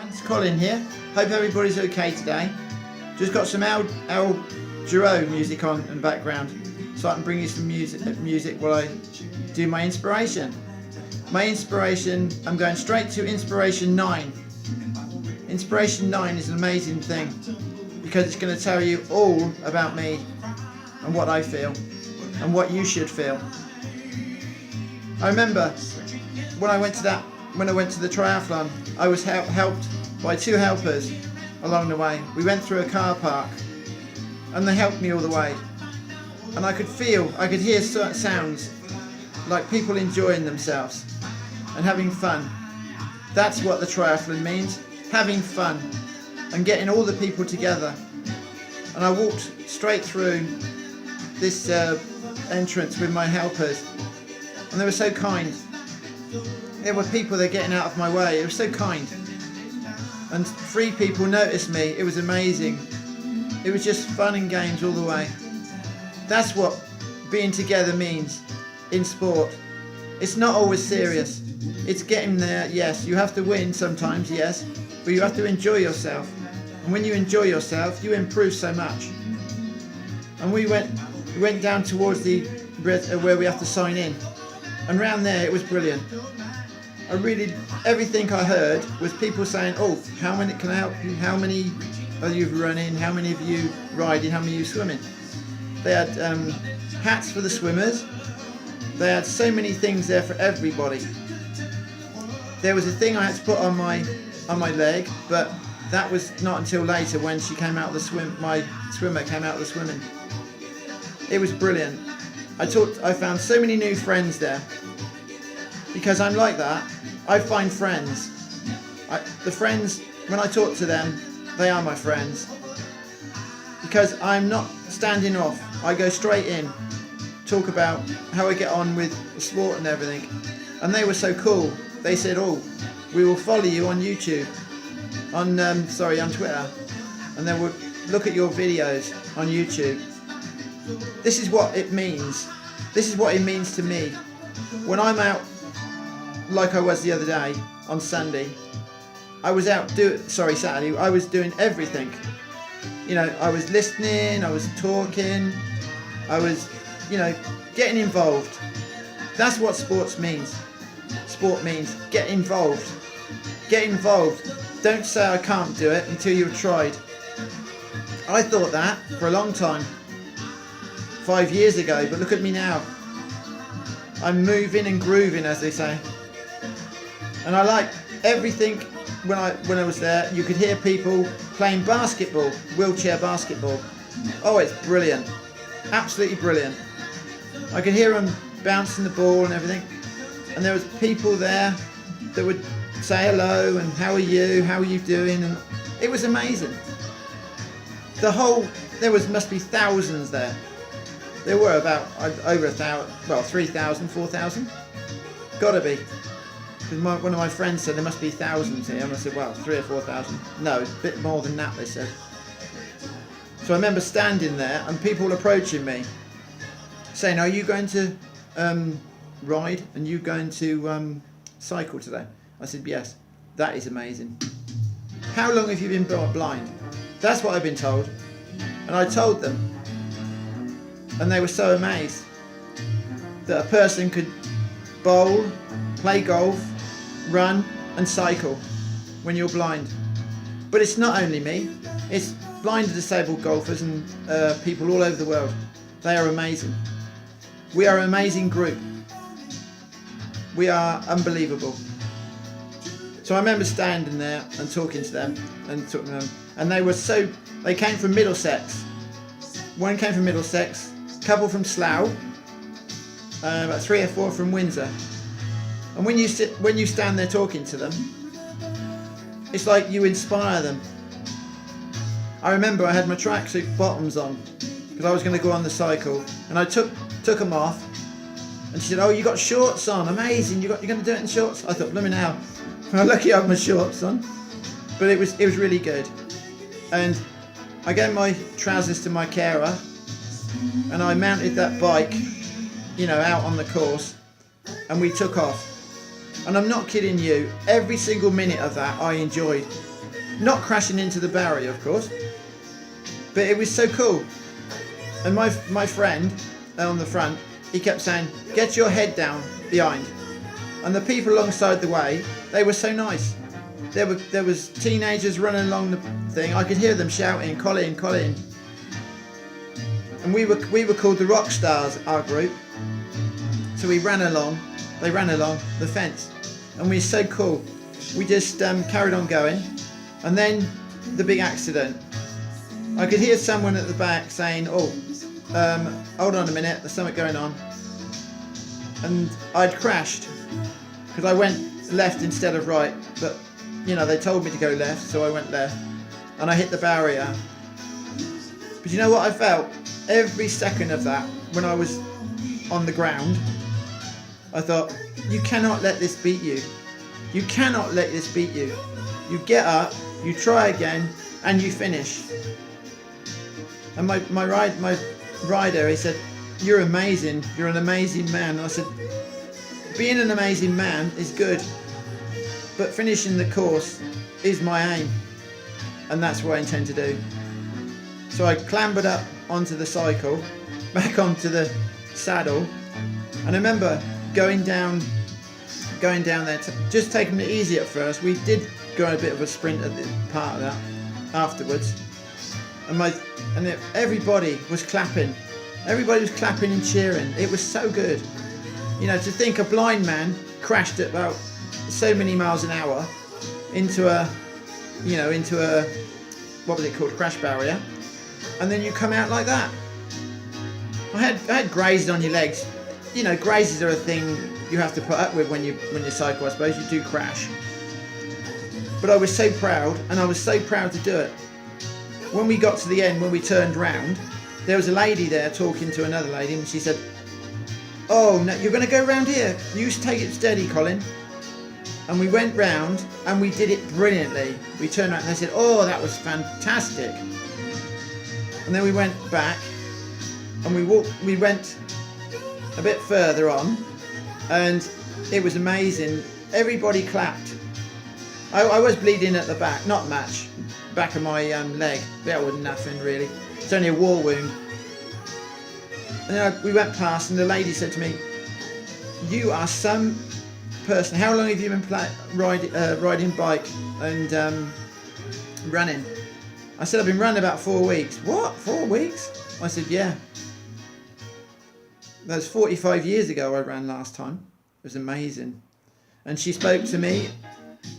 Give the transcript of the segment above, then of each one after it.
It's Colin here. Hope everybody's okay today. Just got some Al Jarreau music on in the background, so I can bring you some music while I do my inspiration. My inspiration, I'm going straight to Inspiration 9. Inspiration 9 is an amazing thing because it's going to tell you all about me and what I feel and what you should feel. I remember when I went to the triathlon, I was helped by two helpers along the way. We went through a car park and they helped me all the way. And I could hear certain sounds like people enjoying themselves and having fun. That's what the triathlon means, having fun and getting all the people together. And I walked straight through this entrance with my helpers and they were so kind. There were people there getting out of my way. It was so kind. And 3 people noticed me. It was amazing. It was just fun and games all the way. That's what being together means in sport. It's not always serious. It's getting there, yes. You have to win sometimes, yes. But you have to enjoy yourself. And when you enjoy yourself, you improve so much. And we went down towards the where we have to sign in. And round there, it was brilliant. Everything I heard was people saying, oh, how many can I help you? How many of you running? How many of you riding? How many of you swimming? They had hats for the swimmers. They had so many things there for everybody. There was a thing I had to put on my leg, but that was not until later when she came out of the swim. My swimmer came out of the swimming. It was brilliant. I found so many new friends there. Because I'm like that, I find friends. The friends, when I talk to them, they are my friends. Because I'm not standing off, I go straight in, talk about how I get on with the sport and everything. And they were so cool. They said, oh, we will follow you on YouTube, on Twitter, and then we'll look at your videos on YouTube. This is what it means. This is what it means to me. When I'm out, like I was the other day on Sunday, I was out Saturday, I was doing everything. You know, I was listening, I was talking, I was, getting involved. That's what sports means. Sport means get involved. Get involved. Don't say I can't do it until you've tried. I thought that for a long time, 5 years ago, but look at me now. I'm moving and grooving, as they say. And I like everything. When I was there, you could hear people playing basketball, wheelchair basketball. Oh, it's brilliant. Absolutely brilliant. I could hear them bouncing the ball and everything. And there was people there that would say hello and how are you doing? And it was amazing. There must be thousands there. There were about over 1,000, well, 3,000, 4,000. Gotta be. Because one of my friends said there must be thousands here, and I said, well, 3,000 or 4,000. No, it's a bit more than that, they said. So I remember standing there and people approaching me, saying, are you going to ride and you going to cycle today? I said, yes. That is amazing. How long have you been blind? That's what I've been told. And I told them. And they were so amazed that a person could bowl, play golf, run and cycle when you're blind. But it's not only me, it's blind and disabled golfers and people all over the world. They are amazing. We are an amazing group. We are unbelievable. So I remember standing there and talking to them and they came from Middlesex. One came from Middlesex, a couple from Slough, about 3 or 4 from Windsor. And when you stand there talking to them, it's like you inspire them. I remember I had my tracksuit bottoms on because I was going to go on the cycle, and I took them off. And she said, "Oh, you got shorts on? Amazing! You're going to do it in shorts?" I thought, "Blooming hell! I'm lucky I have my shorts on." But it was really good. And I gave my trousers to my carer, and I mounted that bike, out on the course, and we took off. And I'm not kidding you, every single minute of that I enjoyed. Not crashing into the barrier, of course, but it was so cool. And my friend on the front, he kept saying, get your head down behind. And the people alongside the way, they were so nice. There was teenagers running along the thing. I could hear them shouting, Colin, Colin. And we were called the Rock Stars, our group. So we ran along, they ran along the fence. And we were so cool. We just carried on going. And then the big accident. I could hear someone at the back saying, oh, hold on a minute, there's something going on. And I'd crashed because I went left instead of right, but you know, they told me to go left, so I went left and I hit the barrier. But you know what I felt? Every second of that, when I was on the ground, I thought, you cannot let this beat you. You cannot let this beat you. You get up, you try again, and you finish. And my rider, he said, you're amazing, you're an amazing man. And I said, being an amazing man is good, but finishing the course is my aim, and that's what I intend to do. So I clambered up onto the cycle, back onto the saddle, and I remember going down there, just taking it easy at first. We did go on a bit of a sprint at the part of that afterwards, and everybody was clapping. Everybody was clapping and cheering. It was so good. You know, to think a blind man crashed at about so many miles an hour into a what was it called, crash barrier, and then you come out like that. I had grazes on your legs. You know, grazes are a thing you have to put up with when you cycle, I suppose. You do crash. But I was so proud, and I was so proud to do it. When we got to the end, when we turned round, there was a lady there talking to another lady, and she said, oh, no, you're going to go round here. You take it steady, Colin. And we went round, and we did it brilliantly. We turned around, and they said, oh, that was fantastic. And then we went back, and we went a bit further on, and it was amazing. Everybody clapped. I was bleeding at the back, not much, back of my leg. That was nothing really. It's only a war wound. And then we went past, and the lady said to me, you are some person. How long have you been riding bike and running? I said, I've been running about 4 weeks. What, 4 weeks? I said, yeah. That was 45 years ago I ran last time. It was amazing. And she spoke to me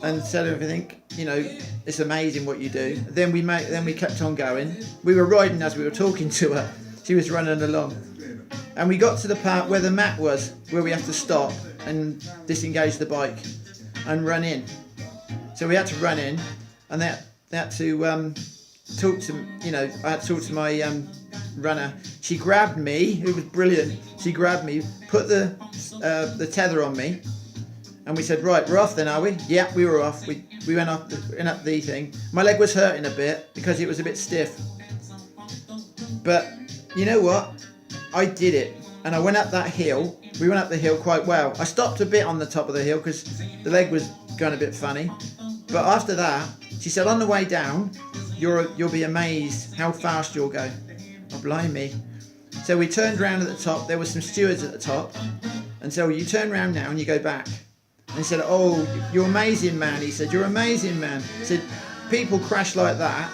and said everything, you know, it's amazing what you do. Then we kept on going. We were riding as we were talking to her. She was running along. And we got to the part where the mat was, where we have to stop and disengage the bike and run in. So we had to run in, and they had to talk to, you know, I had to talk to my runner. She grabbed me, it was brilliant. She grabbed me, put the tether on me, and we said, right, we're off then, are we? Yeah, we were off. We went up the thing. My leg was hurting a bit because it was a bit stiff. But you know what? I did it. And I went up that hill. We went up the hill quite well. I stopped a bit on the top of the hill because the leg was going a bit funny. But after that, she said, on the way down, you'll be amazed how fast you'll go. Oh, blimey. So we turned round at the top. There were some stewards at the top. And so you turn round now and you go back. And he said, oh, you're amazing, man. He said, you're amazing, man. He said, people crash like that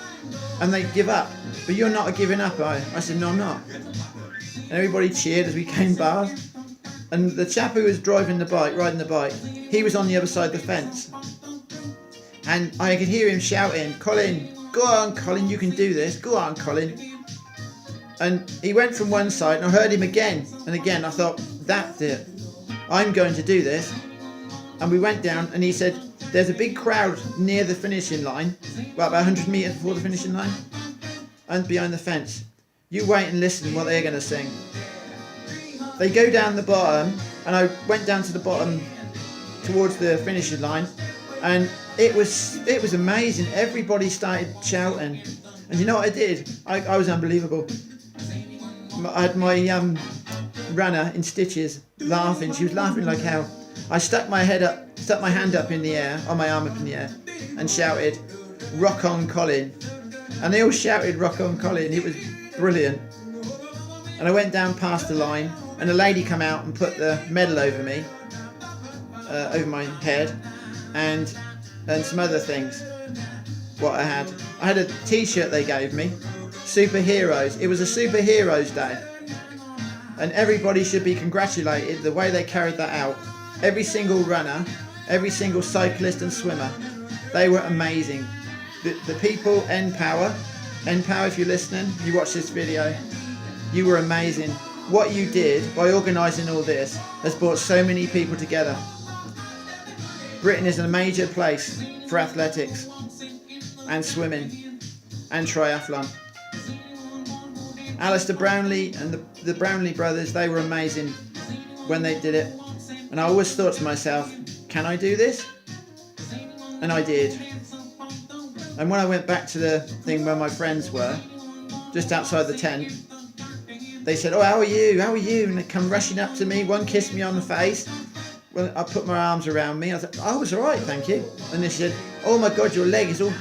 and they give up. But you're not giving up, are you? I said, no, I'm not. And everybody cheered as we came past. And the chap who was riding the bike, he was on the other side of the fence. And I could hear him shouting, Colin, go on, Colin, you can do this. Go on, Colin. And he went from one side, and I heard him again and again. I thought, that's it. I'm going to do this. And we went down, and he said, there's a big crowd near the finishing line, about 100 metres before the finishing line, and behind the fence. You wait and listen what they're going to sing. They go down the bottom, and I went down to the bottom towards the finishing line, and it was amazing. Everybody started shouting, and you know what I did? I was unbelievable. I had my runner in stitches, laughing. She was laughing like hell. I stuck my hand up in the air, on my arm up in the air, and shouted, "Rock on, Colin!" And they all shouted, "Rock on, Colin!" It was brilliant. And I went down past the line, and a lady come out and put the medal over me, over my head, and some other things. What I had a T-shirt they gave me, superheroes. It was a superheroes day, and everybody should be congratulated the way they carried that out. Every single runner, every single cyclist and swimmer, they were amazing. The people, N-Power, if you're listening, you watch this video, you were amazing. What you did by organising all this has brought so many people together. Britain is a major place for athletics and swimming and triathlon. Alistair Brownlee and the Brownlee brothers, they were amazing when they did it. And I always thought to myself, can I do this? And I did. And when I went back to the thing where my friends were, just outside the tent, they said, "Oh, how are you? How are you?" And they come rushing up to me. One kissed me on the face. Well, I put my arms around me. I was like, "I was all right, thank you." And they said, "Oh my God, your leg is all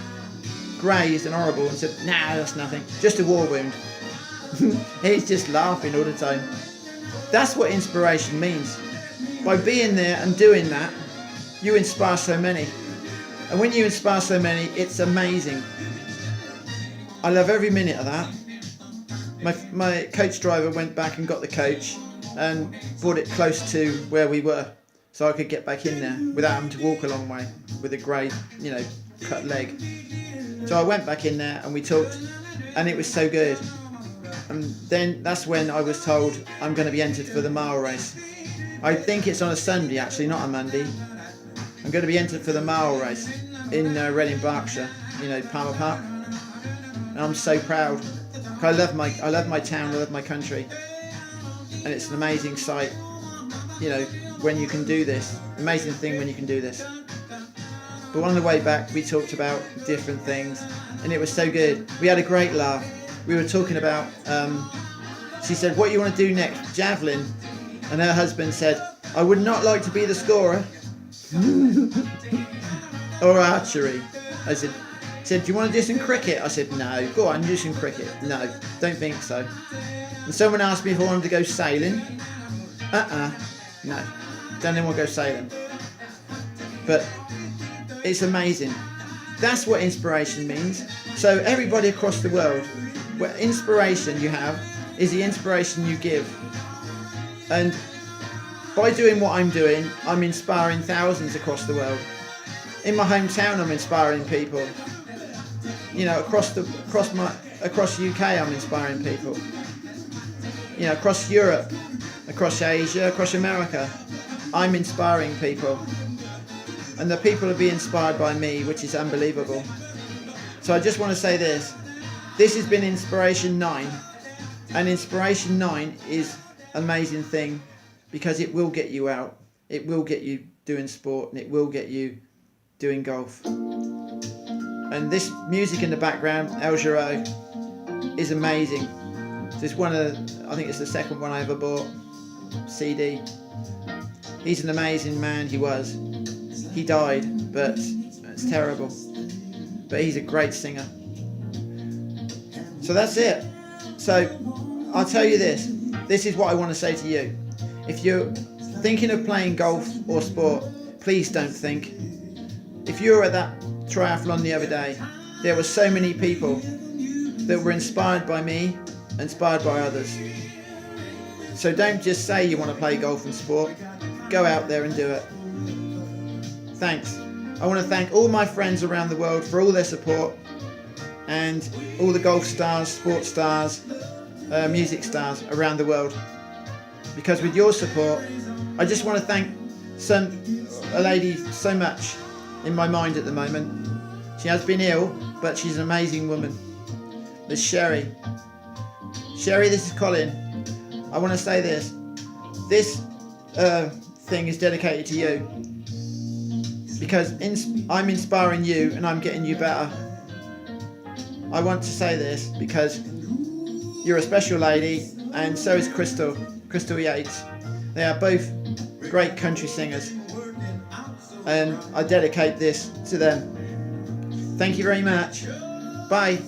grazed and horrible." And I said, "Nah, that's nothing. Just a war wound." He's just laughing all the time. That's what inspiration means. By being there and doing that, you inspire so many. And when you inspire so many, it's amazing. I love every minute of that. My coach driver went back and got the coach and brought it close to where we were, so I could get back in there without having to walk a long way with a grey, cut leg. So I went back in there and we talked, and it was so good. And then that's when I was told I'm going to be entered for the mile race. I think it's on a Sunday actually, not a Monday. I'm going to be entered for the mile race in Reading, Berkshire, Palmer Park. And I'm so proud. I love my town, I love my country. And it's an amazing sight, when you can do this. Amazing thing when you can do this. But on the way back, we talked about different things, and it was so good. We had a great laugh. We were talking about, she said, "What you want to do next?" Javelin. And her husband said, "I would not like to be the scorer." Or archery. I said, "Do you want to do some cricket?" I said, "No." "Go on, do some cricket." "No, don't think so." And someone asked me if I wanted to go sailing. No, don't even want to go sailing. But it's amazing. That's what inspiration means. So everybody across the world, what inspiration you have is the inspiration you give. And by doing what I'm doing, I'm inspiring thousands across the world. In my hometown, I'm inspiring people. Across UK, I'm inspiring people. Across Europe, across Asia, across America, I'm inspiring people. And the people will be inspired by me, which is unbelievable. So I just want to say this. This has been Inspiration 9. And Inspiration 9 is an amazing thing because it will get you out. It will get you doing sport, and it will get you doing golf. And this music in the background, El Giro, is amazing. It's I think it's the second one I ever bought, CD. He's an amazing man, he was. He died, but it's terrible. But he's a great singer. So that's it. So I'll tell you this. This is what I want to say to you. If you're thinking of playing golf or sport, please don't think. If you were at that triathlon the other day, there were so many people that were inspired by me, inspired by others. So don't just say you want to play golf and sport. Go out there and do it. Thanks. I want to thank all my friends around the world for all their support, and all the golf stars, sports stars, music stars around the world. Because with your support, I just want to thank a lady so much in my mind at the moment. She has been ill, but she's an amazing woman. There's Sherry. Sherry, this is Colin. I want to say this. This thing is dedicated to you. Because I'm inspiring you and I'm getting you better. I want to say this because you're a special lady, and so is Crystal Yates. They are both great country singers. I dedicate this to them. Thank you very much. Bye.